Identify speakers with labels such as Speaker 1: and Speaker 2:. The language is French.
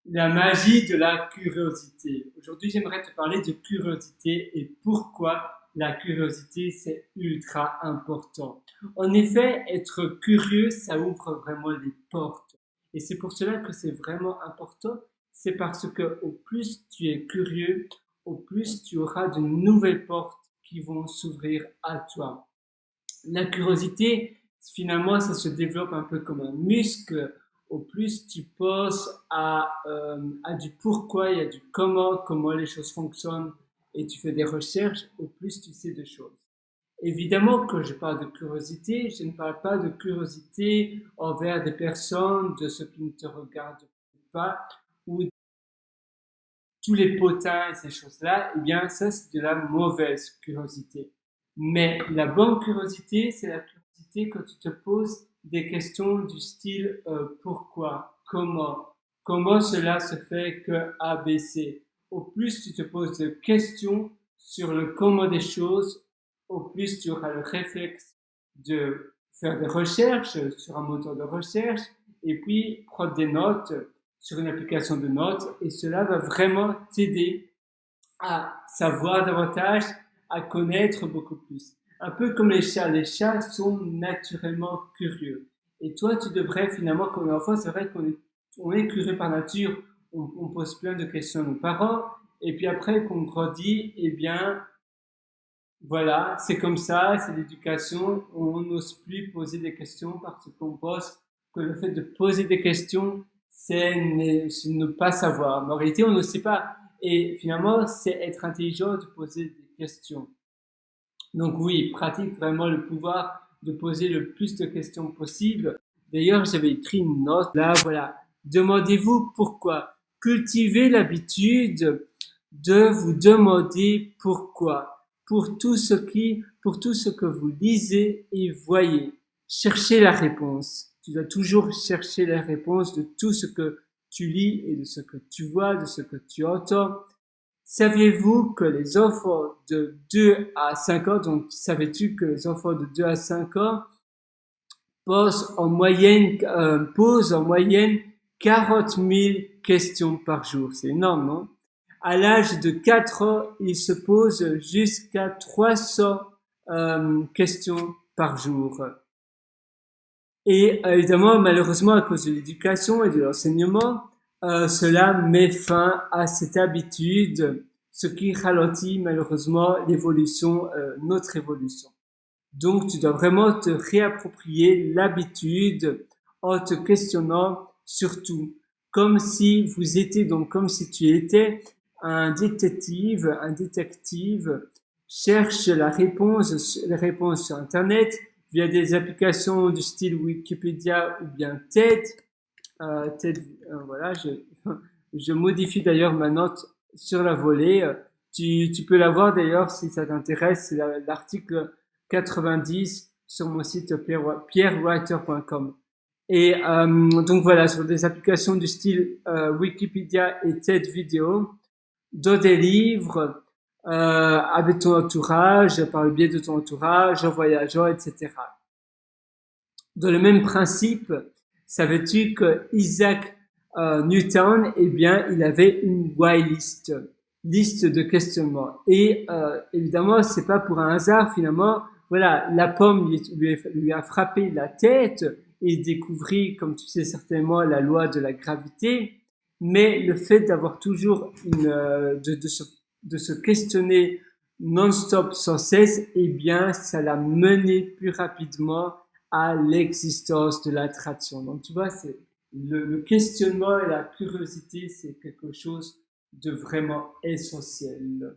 Speaker 1: La magie de la curiosité. Aujourd'hui, j'aimerais te parler de curiosité et pourquoi la curiosité, c'est ultra important. En effet, être curieux, ça ouvre vraiment les portes. Et c'est pour cela que c'est vraiment important. C'est parce que au plus tu es curieux, au plus tu auras de nouvelles portes qui vont s'ouvrir à toi. La curiosité, finalement, ça se développe un peu comme un muscle. Au plus tu poses à du pourquoi et à du comment les choses fonctionnent, et tu fais des recherches, au plus tu sais de choses. Évidemment que je parle de curiosité, je ne parle pas de curiosité envers des personnes, de ceux qui ne te regardent pas, ou tous les potins et ces choses-là, eh bien, ça, c'est de la mauvaise curiosité. Mais la bonne curiosité, c'est la curiosité quand tu te poses des questions du style pourquoi, comment cela se fait que A, B, C. Au plus tu te poses de questions sur le comment des choses, au plus tu auras le réflexe de faire des recherches sur un moteur de recherche et puis prendre des notes sur une application de notes, et cela va vraiment t'aider à savoir davantage, à connaître beaucoup plus. Un peu comme les chats sont naturellement curieux. Et toi, tu devrais finalement, comme enfant, c'est vrai on est curieux par nature, on pose plein de questions à nos parents, et puis après qu'on grandit, eh bien, voilà, c'est comme ça, c'est l'éducation, on n'ose plus poser des questions parce qu'on pense que le fait de poser des questions, c'est ne pas savoir. Mais en réalité, on ne sait pas. Et finalement, c'est être intelligent de poser des questions. Donc oui, pratique vraiment le pouvoir de poser le plus de questions possible. D'ailleurs, j'avais écrit une note là, voilà. Demandez-vous pourquoi. Cultivez l'habitude de vous demander pourquoi. Pour tout ce que vous lisez et voyez. Cherchez la réponse. Tu dois toujours chercher la réponse de tout ce que tu lis et de ce que tu vois, de ce que tu entends. Saviez-vous que les enfants de 2 à 5 ans, donc savais-tu que les enfants de 2 à 5 ans posent en moyenne 40 000 questions par jour? C'est énorme, non? À l'âge de 4 ans, ils se posent jusqu'à 300 questions par jour. Et évidemment, malheureusement, à cause de l'éducation et de l'enseignement, cela met fin à cette habitude, ce qui ralentit malheureusement l'évolution, notre évolution. Donc, tu dois vraiment te réapproprier l'habitude en te questionnant sur tout, comme si vous étiez, donc comme si tu étais un détective, cherche les réponses sur Internet via des applications du style Wikipédia ou bien TED. Voilà, je modifie d'ailleurs ma note sur la volée. Tu peux la voir d'ailleurs si ça t'intéresse, c'est l'article 90 sur mon site pierrewriter.com. Et donc voilà, sur des applications du style Wikipédia et TED Vidéo, dans des livres, avec ton entourage, par le biais de ton entourage, en voyageant, etc. Dans le même principe, savais-tu que Isaac Newton, eh bien, il avait une whitelist, liste de questionnements. Et évidemment, c'est pas pour un hasard finalement. Voilà, la pomme lui a frappé la tête et il découvrit, comme tu sais certainement, la loi de la gravité. Mais le fait d'avoir toujours de se questionner non-stop sans cesse, eh bien, ça l'a mené plus rapidement à l'existence de l'attraction. Donc, tu vois, c'est le questionnement et la curiosité, c'est quelque chose de vraiment essentiel.